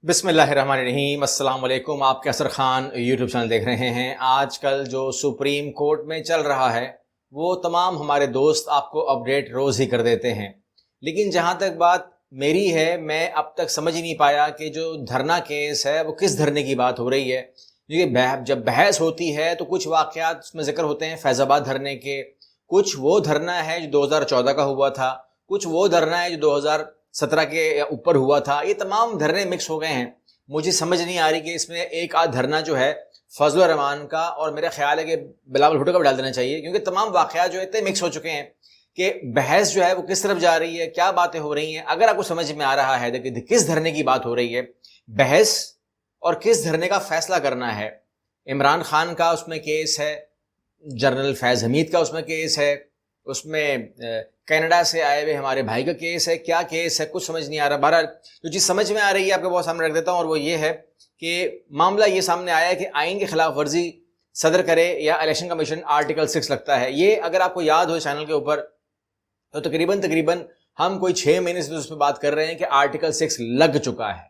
بسم اللہ الرحمن الرحیم۔ السلام علیکم۔ آپ کے اثر خان یوٹیوب چینل دیکھ رہے ہیں۔ آج کل جو سپریم کورٹ میں چل رہا ہے وہ تمام ہمارے دوست آپ کو اپڈیٹ روز ہی کر دیتے ہیں، لیکن جہاں تک بات میری ہے میں اب تک سمجھ ہی نہیں پایا کہ جو دھرنا کیس ہے وہ کس دھرنے کی بات ہو رہی ہے، کیونکہ جب بحث ہوتی ہے تو کچھ واقعات اس میں ذکر ہوتے ہیں فیض آباد دھرنے کے، کچھ وہ دھرنا ہے جو 2014 کا ہوا تھا، کچھ وہ دھرنا ہے جو 2017 کے اوپر ہوا تھا۔ یہ تمام دھرنے مکس ہو گئے ہیں۔ مجھے سمجھ نہیں آ رہی کہ اس میں ایک آدھ دھرنا جو ہے فضل الرحمان کا اور میرا خیال ہے کہ بلاول بھٹو کا بھی ڈال دینا چاہیے، کیونکہ تمام واقعات جو ہے اتنے مکس ہو چکے ہیں کہ بحث جو ہے وہ کس طرف جا رہی ہے، کیا باتیں ہو رہی ہیں۔ اگر آپ کو سمجھ میں آ رہا ہے کہ کس دھرنے کی بات ہو رہی ہے، بحث اور کس دھرنے کا فیصلہ کرنا ہے، عمران خان کا اس میں کیس ہے، جنرل فیض حمید کا اس میں کیس ہے، اس میں کینیڈا سے آئے ہوئے ہمارے بھائی کا کیس ہے، کیا کیس ہے کچھ سمجھ نہیں آ رہا۔ بہرحال جو چیز سمجھ میں آ رہی ہے آپ کے بہت سامنے رکھ دیتا ہوں، اور وہ یہ ہے کہ معاملہ یہ سامنے آیا ہے کہ آئین کی خلاف ورزی صدر کرے یا الیکشن کمیشن آرٹیکل 6 لگتا ہے۔ یہ اگر آپ کو یاد ہو چینل کے اوپر تو تقریباً ہم کوئی 6 مہینے سے اس پہ بات کر رہے ہیں کہ آرٹیکل 6 لگ چکا ہے،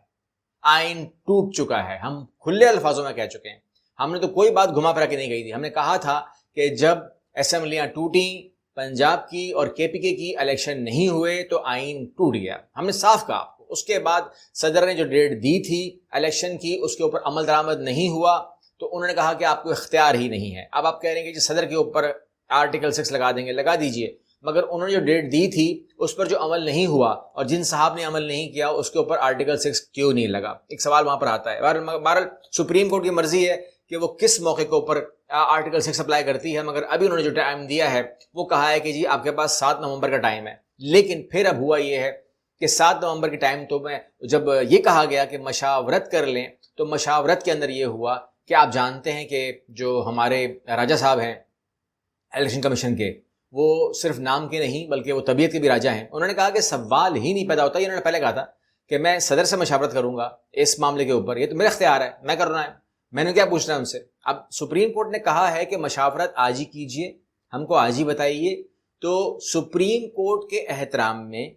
آئین ٹوٹ چکا ہے۔ ہم کھلے الفاظوں میں کہہ چکے ہیں، ہم نے تو کوئی بات گھما پھرا کے نہیں کہی تھی۔ ہم نے کہا تھا کہ جب اسمبلیاں ٹوٹیں، پنجاب کی اور کے پی کے کی الیکشن نہیں ہوئے تو آئین ٹوٹ گیا، ہم نے صاف کہا آپ کو۔ اس کے بعد صدر نے جو ڈیٹ دی تھی الیکشن کی اس کے اوپر عمل درآمد نہیں ہوا تو انہوں نے کہا کہ آپ کو اختیار ہی نہیں ہے۔ اب آپ کہہ رہے ہیں کہ جی صدر کے اوپر آرٹیکل 6 لگا دیں گے، لگا دیجئے، مگر انہوں نے جو ڈیٹ دی تھی اس پر جو عمل نہیں ہوا اور جن صاحب نے عمل نہیں کیا اس کے اوپر آرٹیکل 6 کیوں نہیں لگا، ایک سوال وہاں پر آتا ہے۔ بہرحال سپریم کورٹ کی مرضی ہے کہ وہ کس موقع کے اوپر آرٹیکل 6 اپلائی کرتی ہے، مگر ابھی انہوں نے جو ٹائم دیا ہے وہ کہا ہے کہ جی آپ کے پاس 7 نومبر کا ٹائم ہے۔ لیکن پھر اب ہوا یہ ہے کہ 7 نومبر کی ٹائم تو میں جب یہ کہا گیا کہ مشاورت کر لیں تو مشاورت کے اندر یہ ہوا کہ آپ جانتے ہیں کہ جو ہمارے راجہ صاحب ہیں الیکشن کمیشن کے، وہ صرف نام کے نہیں بلکہ وہ طبیعت کے بھی راجہ ہیں۔ انہوں نے کہا کہ سوال ہی نہیں پیدا ہوتا، یہ انہوں نے پہلے کہا تھا کہ میں صدر سے مشاورت کروں گا اس معاملے کے اوپر، یہ تو میرا اختیار ہے، میں کرنا ہے، میں نے کیا پوچھنا ہے ان سے۔ اب سپریم کورٹ نے کہا ہے کہ مشاورت آج ہی کیجئے، ہم کو آج ہی بتائیے، تو سپریم کورٹ کے احترام میں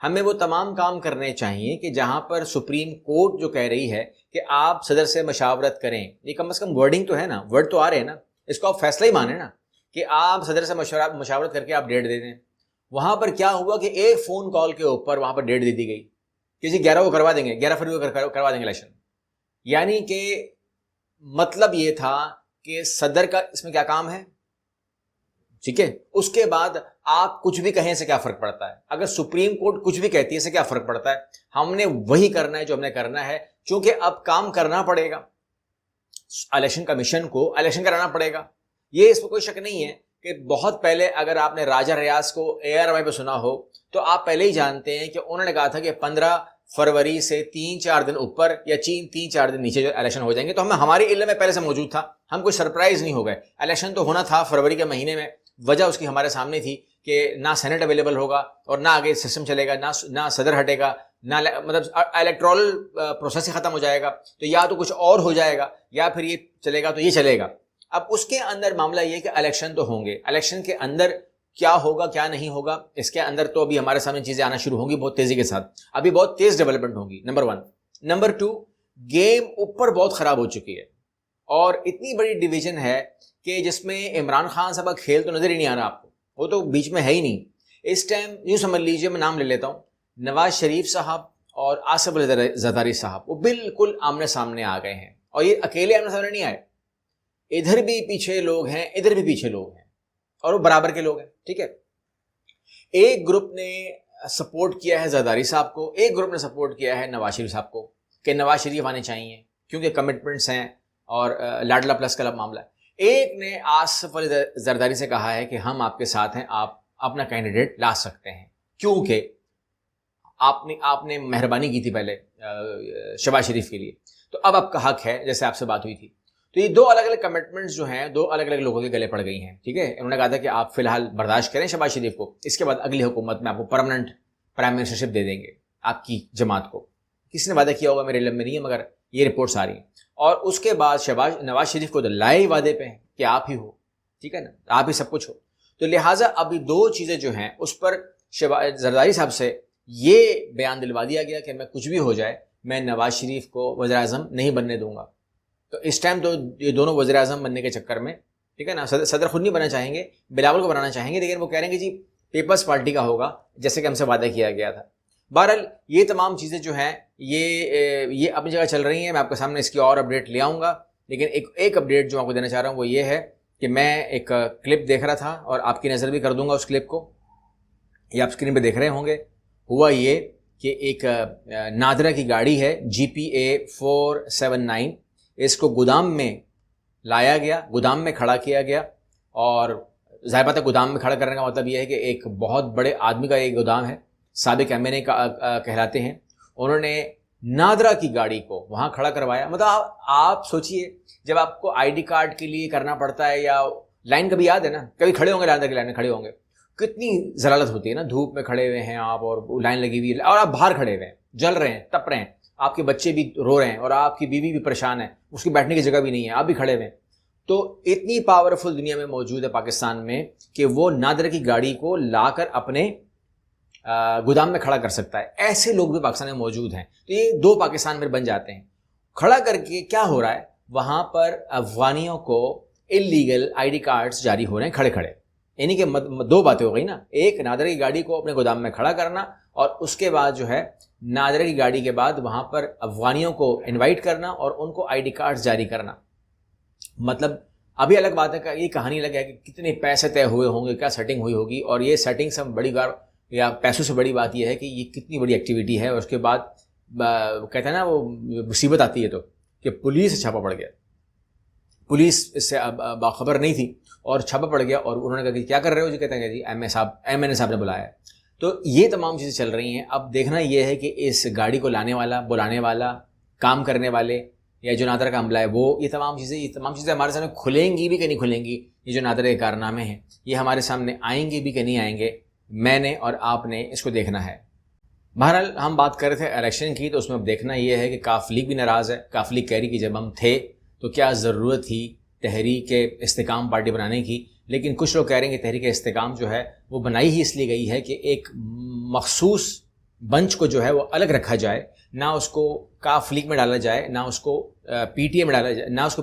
ہمیں وہ تمام کام کرنے چاہیے کہ جہاں پر سپریم کورٹ جو کہہ رہی ہے کہ آپ صدر سے مشاورت کریں، یہ کم از کم ورڈنگ تو ہے نا، ورڈ تو آ رہے ہیں نا، اس کو آپ فیصلہ ہی مانیں نا کہ آپ صدر سے مشاورت کر کے آپ ڈیٹ دے دیں۔ وہاں پر کیا ہوا کہ ایک فون کال کے اوپر وہاں پر ڈیٹ دے دی گئی کہ جی 11 کو کروا دیں گے، 11 فروری کو کروا دیں گے الیکشن، یعنی کہ مطلب یہ تھا کہ صدر کا اس میں کیا کام ہے، ٹھیک ہے۔ اس کے بعد آپ کچھ بھی کہیں سے کیا فرق پڑتا ہے، اگر سپریم کورٹ کچھ بھی کہتی ہے سے کیا فرق پڑتا ہے، ہم نے وہی کرنا ہے جو ہم نے کرنا ہے، چونکہ اب کام کرنا پڑے گا، الیکشن کمیشن کو الیکشن کرانا پڑے گا۔ یہ اس میں کوئی شک نہیں ہے کہ بہت پہلے اگر آپ نے راجہ ریاض کو ARY پہ سنا ہو تو آپ پہلے ہی جانتے ہیں کہ انہوں نے کہا تھا کہ 15 فروری سے 3-4 دن اوپر یا 3-4 دن نیچے جو الیکشن ہو جائیں گے، تو ہمیں ہماری علم میں پہلے سے موجود تھا، ہم کوئی سرپرائز نہیں ہو گئے۔ الیکشن تو ہونا تھا فروری کے مہینے میں، وجہ اس کی ہمارے سامنے تھی کہ نہ سینٹ اویلیبل ہوگا اور نہ آگے سسٹم چلے گا، نہ صدر ہٹے گا، نہ مطلب الیکٹرول پروسیس ہی ختم ہو جائے گا، تو یا تو کچھ اور ہو جائے گا یا پھر یہ چلے گا تو یہ چلے گا۔ اب اس کے اندر معاملہ یہ کہ الیکشن تو ہوں گے، الیکشن کے اندر کیا ہوگا کیا نہیں ہوگا اس کے اندر تو ابھی ہمارے سامنے چیزیں آنا شروع ہوں گی بہت تیزی کے ساتھ، ابھی بہت تیز ڈیولپمنٹ ہوگی، نمبر 1۔ نمبر 2، گیم اوپر بہت خراب ہو چکی ہے اور اتنی بڑی ڈویژن ہے کہ جس میں عمران خان صاحب کا کھیل تو نظر ہی نہیں آ رہا آپ کو، وہ تو بیچ میں ہے ہی نہیں۔ اس ٹائم یوں سمجھ لیجئے، میں نام لے لیتا ہوں، نواز شریف صاحب اور آصف علی زرداری صاحب وہ بالکل آمنے سامنے آ گئے ہیں، اور یہ اکیلے آمنے سامنے نہیں آئے، ادھر بھی پیچھے لوگ ہیں ادھر بھی پیچھے لوگ ہیں اور وہ برابر کے لوگ ہیں، ٹھیک ہے۔ ایک گروپ نے سپورٹ کیا ہے زرداری صاحب کو، ایک گروپ نے سپورٹ کیا ہے نواز شریف صاحب کو کہ نواز شریف آنے چاہیے کیونکہ کمٹمنٹس ہیں اور لاڈلا پلس کا معاملہ ہے۔ ایک نے آصف علی زرداری سے کہا ہے کہ ہم آپ کے ساتھ ہیں، آپ اپنا کینڈیڈیٹ لا سکتے ہیں کیونکہ آپ نے مہربانی کی تھی پہلے شہباز شریف کے لیے، تو اب آپ کا حق ہے، جیسے آپ سے بات ہوئی تھی۔ تو یہ 2 الگ الگ کمٹمنٹس جو ہیں 2 الگ الگ لوگوں کے گلے پڑ گئی ہیں، ٹھیک ہے۔ انہوں نے کہا تھا کہ آپ فی الحال برداشت کریں شہباز شریف کو، اس کے بعد اگلی حکومت میں آپ کو پرماننٹ پرائم منسٹرشپ دے دیں گے آپ کی جماعت کو۔ کس نے وعدہ کیا ہوگا میرے علم میں نہیں ہے، مگر یہ رپورٹس آ رہی ہیں۔ اور اس کے بعد نواز شریف کو تو لائے ہی وعدے پہ ہیں کہ آپ ہی ہو، ٹھیک ہے نا، آپ ہی سب کچھ ہو۔ تو لہٰذا ابھی 2 چیزیں جو ہیں اس پر زرداری صاحب سے یہ بیان دلوا دیا گیا کہ میں کچھ بھی ہو جائے میں نواز شریف کو وزیر اعظم نہیں بننے دوں گا. تو اس ٹائم تو یہ دونوں وزیر اعظم بننے کے چکر میں، ٹھیک ہے نا، صدر خود نہیں بننا چاہیں گے، بلاول کو بنانا چاہیں گے، لیکن وہ کہہ رہے ہیں کہ جی پیپلز پارٹی کا ہوگا جیسے کہ ہم سے وعدہ کیا گیا تھا. بہرحال یہ تمام چیزیں جو ہیں یہ اپنی جگہ چل رہی ہیں. میں آپ کے سامنے اس کی اور اپڈیٹ لے آؤں گا، لیکن ایک اپڈیٹ جو آپ کو دینا چاہ رہا ہوں وہ یہ ہے کہ میں ایک کلپ دیکھ رہا تھا اور آپ کی نظر بھی کر دوں گا اس کلپ کو. یہ آپ اسکرین پہ دیکھ رہے ہوں گے. ہوا یہ کہ ایک نادرا کی گاڑی ہے GPA 479، اس کو گودام میں لایا گیا، گودام میں کھڑا کیا گیا. اور ظاہر بات ہے گودام میں کھڑا کرنے کا مطلب یہ ہے کہ ایک بہت بڑے آدمی کا ایک گودام ہے، سابق MNA کا کہلاتے ہیں. انہوں نے نادرا کی گاڑی کو وہاں کھڑا کروایا. مطلب آپ سوچئے جب آپ کو ID کارڈ کے لیے کرنا پڑتا ہے یا لائن، کبھی یاد ہے نا، کبھی کھڑے ہوں گے نادرا کی لائن میں کھڑے ہوں گے، کتنی ضلالت ہوتی ہے نا، دھوپ میں کھڑے ہوئے ہیں آپ اور لائن لگی ہوئی ہے اور آپ باہر کھڑے ہوئے ہیں، جل رہے ہیں، تپ رہے ہیں، آپ کے بچے بھی رو رہے ہیں اور آپ کی بیوی بھی پریشان ہے، اس کی بیٹھنے کی جگہ بھی نہیں ہے، آپ بھی کھڑے ہوئے ہیں. تو اتنی پاورفل دنیا میں موجود ہے پاکستان میں کہ وہ نادرا کی گاڑی کو لا کر اپنے گودام میں کھڑا کر سکتا ہے. ایسے لوگ بھی پاکستان میں موجود ہیں. تو یہ دو پاکستان میں بن جاتے ہیں. کھڑا کر کے کیا ہو رہا ہے، وہاں پر افغانیوں کو اللیگل ID کارڈز جاری ہو رہے ہیں کھڑے کھڑے. یعنی کہ دو باتیں ہو گئی نا، ایک نادرا کی گاڑی کو اپنے گودام میں کھڑا کرنا، اور اس کے بعد جو ہے نادرا کی گاڑی کے بعد وہاں پر افغانیوں کو انوائٹ کرنا اور ان کو ID کارڈز جاری کرنا. مطلب ابھی الگ بات ہے کہ یہ کہانی الگ ہے کہ کتنے پیسے طے ہوئے ہوں گے، کیا سیٹنگ ہوئی ہوگی. اور یہ سیٹنگ سے بڑی بار یا پیسوں سے بڑی بات یہ ہے کہ یہ کتنی بڑی ایکٹیویٹی ہے. اور اس کے بعد کہتے ہیں نا وہ مصیبت آتی ہے تو کہ پولیس چھاپا پڑ گیا. پولیس اس سے باخبر نہیں تھی اور چھاپا پڑ گیا اور انہوں نے کہا کہ کیا کر رہے ہو جی، کہتے ہیں کہ جی MNA صاحب نے بلایا. تو یہ تمام چیزیں چل رہی ہیں. اب دیکھنا یہ ہے کہ اس گاڑی کو لانے والا، بلانے والا، کام کرنے والے یا جو نادرا کا عملہ ہے وہ یہ تمام چیزیں ہمارے سامنے کھلیں گی بھی کہ نہیں کھلیں گی. یہ جو نادرا کے کارنامے ہیں یہ ہمارے سامنے آئیں گے بھی کہ نہیں آئیں گے. میں نے اور آپ نے اس کو دیکھنا ہے. بہرحال ہم بات کر رہے تھے الیکشن کی، تو اس میں اب دیکھنا یہ ہے کہ کاف لیگ بھی ناراض ہے. کاف لیگ کہہ رہی کہ جب ہم تھے تو کیا ضرورت تھی تحریک استحکام پارٹی بنانے کی. لیکن کچھ لوگ کہہ رہے ہیں کہ تحریک استحکام جو ہے وہ بنائی ہی اس لیے گئی ہے کہ ایک مخصوص بنچ کو جو ہے وہ الگ رکھا جائے، نہ اس کو کاف لیگ میں ڈالا جائے، نہ اس کو PTI میں ڈالا جائے، نہ اس کو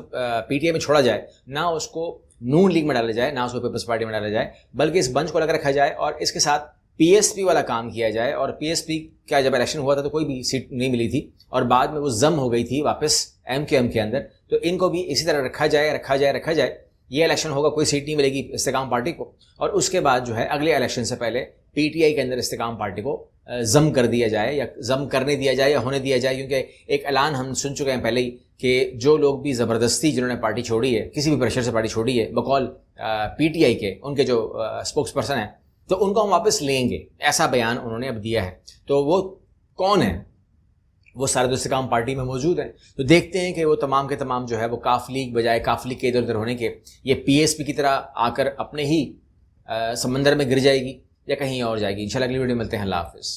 PTI میں چھوڑا جائے، نہ اس کو نون لیگ میں ڈالا جائے، نہ اس کو پیپلز پارٹی میں ڈالا جائے، بلکہ اس بنچ کو الگ رکھا جائے اور اس کے ساتھ PSP والا کام کیا جائے. اور PSP کیا جب الیکشن ہوا تھا تو کوئی بھی سیٹ نہیں ملی تھی اور بعد میں وہ ضم ہو گئی تھی واپس MQM کے اندر. تو ان کو بھی اسی طرح رکھا جائے. یہ الیکشن ہوگا، کوئی سیٹ نہیں ملے گی استحکام پارٹی کو، اور اس کے بعد جو ہے اگلے الیکشن سے پہلے PTI کے اندر استحکام پارٹی کو ضم کر دیا جائے یا ضم کرنے دیا جائے یا ہونے دیا جائے. کیونکہ ایک اعلان ہم سن چکے ہیں پہلے ہی کہ جو لوگ بھی زبردستی جنہوں نے پارٹی چھوڑی ہے، کسی بھی پریشر سے پارٹی چھوڑی ہے بقول PTI کے، ان کے جو اسپوکس پرسن ہیں، تو ان کو ہم واپس لیں گے، ایسا بیان انہوں نے اب دیا ہے. تو وہ کون ہے؟ وہ سارے استحکام پارٹی میں موجود ہیں. تو دیکھتے ہیں کہ وہ تمام کے تمام جو ہے وہ کاف لیگ بجائے کاف لیگ کے ادھر ادھر ہونے کے یہ PSP کی طرح آ کر اپنے ہی سمندر میں گر جائے گی یا کہیں اور جائے گی. انشاءاللہ اگلی ویڈیو ملتے ہیں. اللہ حافظ.